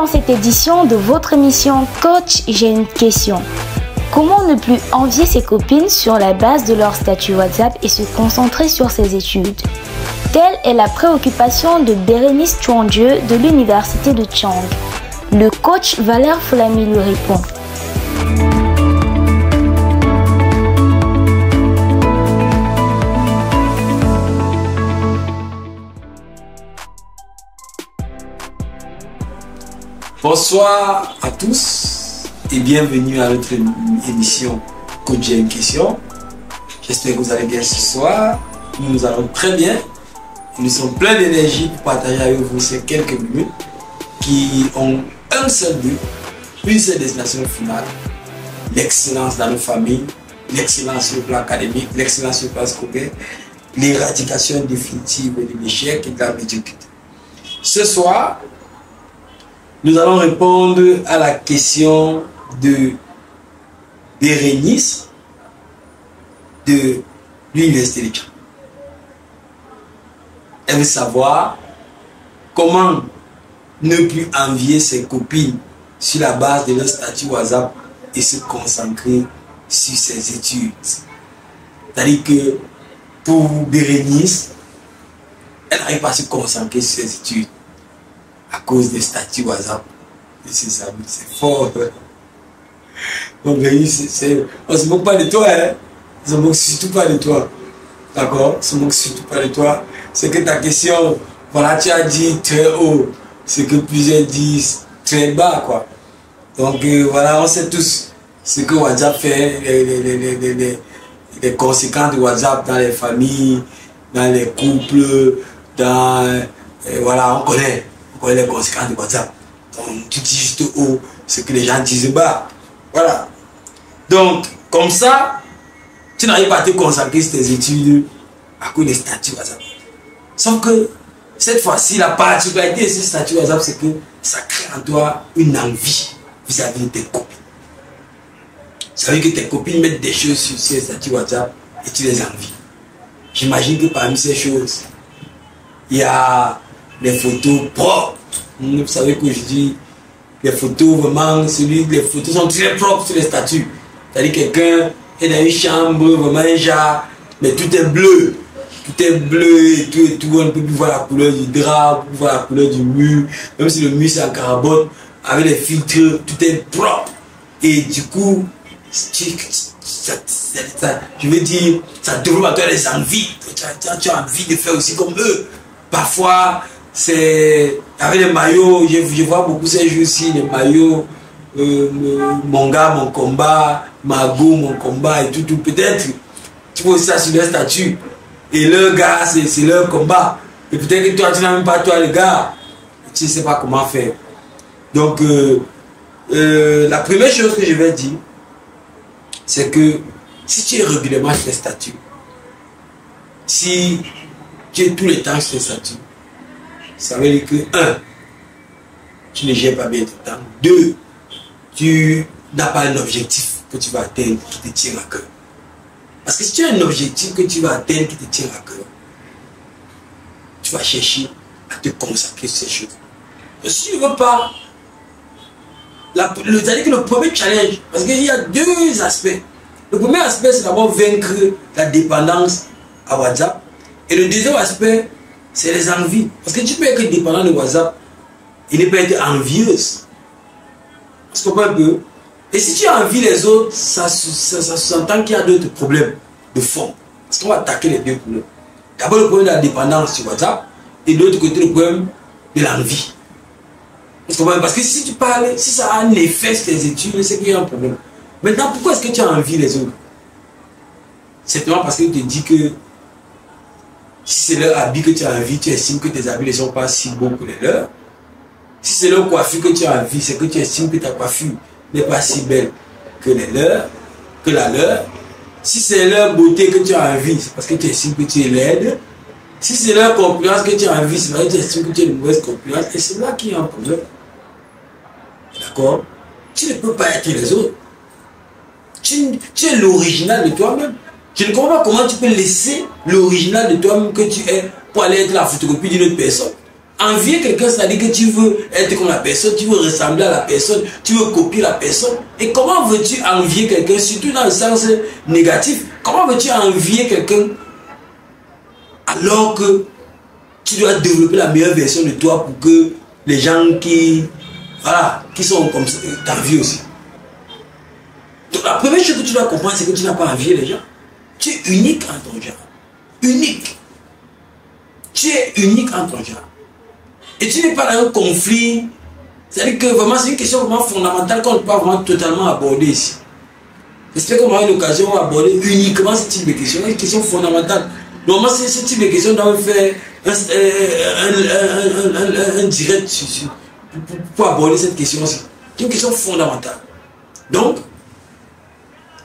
dans cette édition de votre émission Coach, j'ai une question. Comment ne plus envier ses copines sur la base de leur statut WhatsApp et se concentrer sur ses études? Telle est la préoccupation de Bérénice Chouandieu de l'université de Chang. Le coach Valère Foulami lui répond. Bonsoir à tous et bienvenue à notre émission Coach, j'ai une question. J'espère que vous allez bien ce soir. Nous allons très bien. Nous sommes pleins d'énergie pour partager avec vous ces quelques minutes qui ont un seul but, une seule destination finale: l'excellence dans nos familles, l'excellence sur le plan académique, l'excellence sur le plan scolaire, l'éradication définitive de l'échec et de la médiocrité. Ce soir, nous allons répondre à la question de Bérénice de l'université de Chang. Elle veut savoir comment ne plus envier ses copines sur la base de leur statut WhatsApp et se concentrer sur ses études. C'est-à-dire que pour Bérénice, elle n'arrive pas à se concentrer sur ses études à cause des statuts WhatsApp. C'est fort. Donc, on ne se moque pas de toi, hein? On ne se moque surtout pas de toi. D'accord? On ne se moque surtout pas de toi. C'est que ta question, voilà, tu as dit très haut, ce que plusieurs disent très bas, quoi. Donc, voilà, on sait tous ce que WhatsApp fait, les conséquences de WhatsApp dans les familles, dans les couples, dans. Voilà, on connaît les conséquences de WhatsApp. Donc, tu dis juste haut ce que les gens disent bas. Voilà. Donc, comme ça, tu n'arrives pas à te concentrer sur tes études à cause des statuts WhatsApp. Sauf que, cette fois-ci, la particularité de ce statut WhatsApp, c'est que ça crée en toi une envie vis-à-vis de tes copines. Ça veut dire que tes copines mettent des choses sur ces statuts WhatsApp et tu les envies. J'imagine que parmi ces choses, il y a les photos propres. Vous savez que je dis les photos vraiment, les photos sont très propres sur les statuts. C'est-à-dire quelqu'un est dans une chambre, vraiment un genre, mais tout est bleu. Tout est bleu et tout, on ne peut plus voir la couleur du drap, on peut plus voir la couleur du mur, même si le mur c'est en carabote, avec les filtres, tout est propre. Et du coup, je veux dire, ça développe à toi les envies. Tu as envie de faire aussi comme eux. Parfois, c'est avec les maillots, je vois beaucoup ces jours-ci, les maillots, mon gars, mon combat, Mago, mon combat et tout. Peut-être, tu vois aussi ça sur leur statut. Et leur gars, c'est leur combat. Et peut-être que toi, tu n'as même pas toi, le gars. Tu ne sais pas comment faire. Donc, la première chose que je vais dire, c'est que si tu es régulièrement sur les statuts, si tu es tout le temps sur les statuts, ça veut dire que 1, tu ne gères pas bien ton temps. 2, tu n'as pas un objectif que tu vas atteindre qui te tient à cœur. Parce que si tu as un objectif que tu vas atteindre qui te tient à cœur, tu vas chercher à te consacrer sur ces choses. Et si tu ne veux pas, c'est-à-dire que le premier challenge, parce qu'il y a deux aspects. Le premier aspect, c'est d'abord vaincre la dépendance à WhatsApp. Et le deuxième aspect, c'est les envies. Parce que tu peux être dépendant de WhatsApp et ne pas être envieuse. Tu comprends un peu? Et si tu envies les autres, ça s'entend qu'il y a d'autres problèmes de fond. Parce qu'on va attaquer les deux problèmes. D'abord le problème de la dépendance sur WhatsApp et de l'autre côté le problème de l'envie. Parce que si tu parles, si ça a un effet sur tes études, c'est qu'il y a un problème. Maintenant, pourquoi est-ce que tu as envie les autres? Simplement parce que tu te dis que si c'est leur habit que tu as envie, tu estimes que tes habits ne sont pas si beaux que les leurs. Si c'est leur coiffure que tu as envie, c'est que tu estimes que ta coiffure n'est pas si belle que les leurs, que la leur. Si c'est leur beauté que tu as envie, c'est parce que tu estimes que tu es laide. Si c'est leur concurrence que tu as envie, c'est parce que tu estimes que tu es une mauvaise concurrence. Et c'est là qu'il y a un problème. D'accord? Tu ne peux pas être les autres. Tu es l'original de toi-même. Je ne comprends pas comment tu peux laisser l'original de toi-même que tu es pour aller être la photocopie d'une autre personne. Envier quelqu'un, c'est-à-dire que tu veux être comme la personne, tu veux ressembler à la personne, tu veux copier la personne. Et comment veux-tu envier quelqu'un, surtout dans le sens négatif? Comment veux-tu envier quelqu'un alors que tu dois développer la meilleure version de toi pour que les gens qui sont comme ça t'envient aussi? Donc la première chose que tu dois comprendre, c'est que tu n'as pas envié les gens. Tu es unique en ton genre. Unique. Tu es unique en ton genre. Et tu n'es pas dans un conflit. C'est-à-dire que vraiment, c'est une question vraiment fondamentale qu'on ne peut pas vraiment totalement aborder ici. J'espère qu'on aura une occasion d'aborder uniquement ce type de questions. C'est une question fondamentale. Normalement, ce type de questions doit faire un direct pour aborder cette question-ci. C'est une question fondamentale. Donc,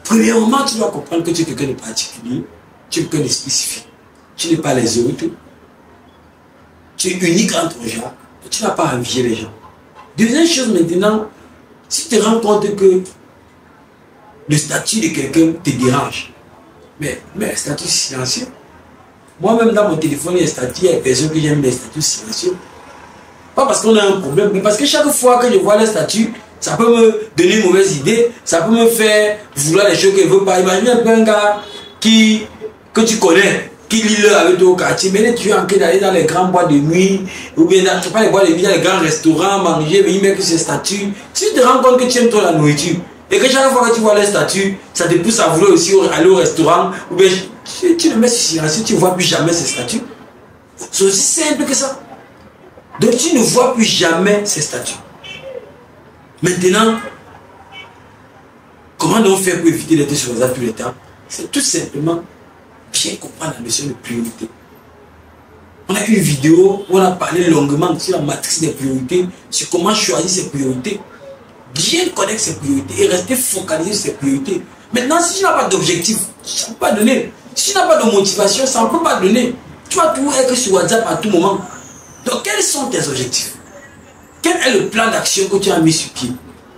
premièrement, tu dois comprendre que tu es quelqu'un de particulier, tu es quelqu'un de spécifique. Tu n'es pas les autres. Tu es unique en ton genre. Tu n'as pas à envier les gens. Deuxième chose maintenant, si tu te rends compte que le statut de quelqu'un te dérange, mais un statut silencieux. Moi-même dans mon téléphone, il y a un statut, il y a des personnes que j'aime les statuts silencieux. Pas parce qu'on a un problème, mais parce que chaque fois que je vois le statut, ça peut me donner une mauvaise idée, ça peut me faire vouloir les choses qu'elle ne veut pas. Imagine un peu un gars que tu connais, qui lit l'heure avec toi au quartier, mais tu es en train d'aller dans les grands bois de nuit, ou bien dans, pas les bois de nuit, dans les grands restaurants, manger, mais il met que ces statuts. Si tu te rends compte que tu aimes trop la nourriture, et que chaque fois que tu vois les statuts, ça te pousse à vouloir aussi aller au restaurant, ou bien tu le mets sur silence, tu ne vois plus jamais ces statuts. C'est aussi simple que ça. Donc tu ne vois plus jamais ces statuts. Maintenant, comment donc faire pour éviter d'être sur WhatsApp tout le temps? C'est tout simplement bien comprendre la notion de priorité. On a une vidéo où on a parlé longuement sur la matrice des priorités, sur comment choisir ses priorités. Bien connaître ses priorités et rester focalisé sur ses priorités. Maintenant, si tu n'as pas d'objectif, ça ne peut pas donner. Si tu n'as pas de motivation, ça ne peut pas donner. Tu vas toujours être sur WhatsApp à tout moment. Donc, quels sont tes objectifs? Quel est le plan d'action que tu as mis sur pied?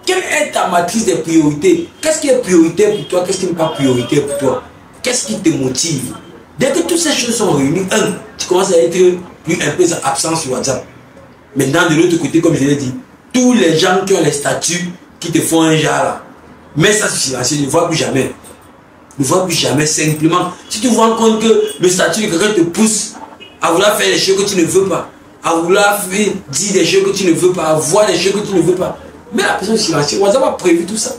Quelle est ta matrice des priorités? Qu'est-ce qui est prioritaire pour toi? Qu'est-ce qui n'est pas prioritaire pour toi? Qu'est-ce qui te motive? Dès que toutes ces choses sont réunies, tu commences à être plus un peu absent sur WhatsApp. Maintenant, de l'autre côté, comme je l'ai dit, tous les gens qui ont les statuts qui te font un genre là, mets ça sur silencieux, ne vois plus jamais. Ne vois plus jamais, simplement. Si tu te rends compte que le statut de quelqu'un te pousse à vouloir faire des choses que tu ne veux pas, à vouloir dire des choses que tu ne veux pas, à voir des choses que tu ne veux pas, mets la personne silencieuse. WhatsApp a prévu tout ça.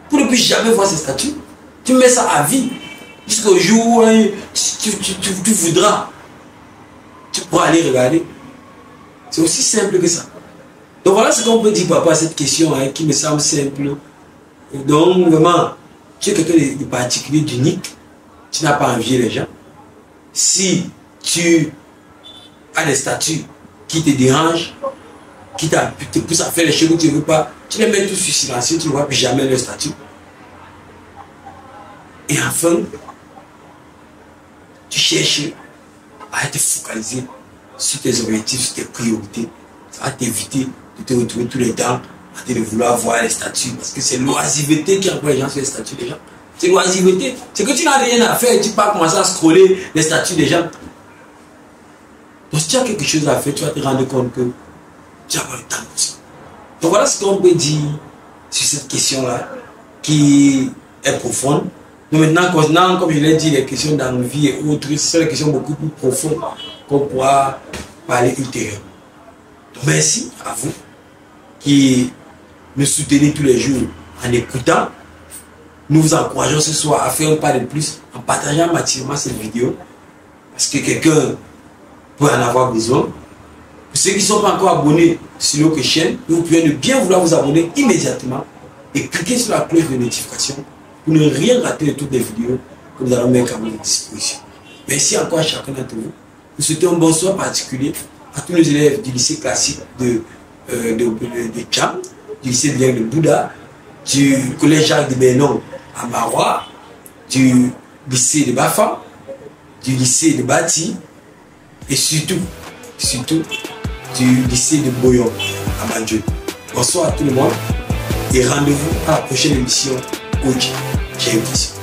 Pour ne plus jamais voir ces statuts, tu mets ça à vie. Jusqu'au jour où tu voudras, tu pourras aller regarder. C'est aussi simple que ça. Donc voilà ce qu'on peut dire par rapport à cette question qui me semble simple. Donc vraiment, tu es quelqu'un de particulier, d'unique. Tu n'as pas envié les gens. Si tu as des statuts qui te dérangent, qui te poussent à faire les choses que tu ne veux pas, tu les mets tous sur silencieux, tu ne vois plus jamais le statut. Et enfin, tu cherches à être focalisé sur tes objectifs, sur tes priorités. Ça va t'éviter de te retrouver tous les temps à te vouloir voir les statuts. Parce que c'est l'oisiveté qui envoie les gens sur les statuts des gens. C'est l'oisiveté. C'est que tu n'as rien à faire et tu peux commencer à scroller les statuts des gens. Donc si tu as quelque chose à faire, tu vas te rendre compte que tu n'as pas le temps pour ça. Donc voilà ce qu'on peut dire sur cette question-là qui est profonde. Donc maintenant, comme je l'ai dit, les questions d'envie et autres, ce sont des questions beaucoup plus profondes qu'on pourra parler ultérieurement. Donc merci à vous qui me soutenez tous les jours en écoutant. Nous vous encourageons ce soir à faire un pas de plus en partageant massivement cette vidéo parce que quelqu'un peut en avoir besoin. Pour ceux qui ne sont pas encore abonnés sur notre chaîne, vous pouvez bien vouloir vous abonner immédiatement et cliquer sur la cloche de notification pour ne rien rater de toutes les vidéos que nous allons mettre à votre disposition. Merci encore à chacun d'entre vous. Nous souhaitons un bonsoir particulier à tous nos élèves du lycée classique de Tcham, du lycée de Bouddha, du collège Jacques de Bernon à Marois, du lycée de Bafa, du lycée de Bati et surtout du lycée de Boyon à Banjul. Bonsoir à tout le monde et rendez-vous à la prochaine émission Coach, j'ai une question.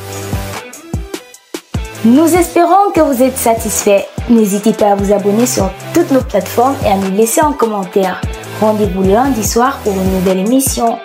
Nous espérons que vous êtes satisfaits. N'hésitez pas à vous abonner sur toutes nos plateformes et à nous laisser un commentaire. Rendez-vous lundi soir pour une nouvelle émission.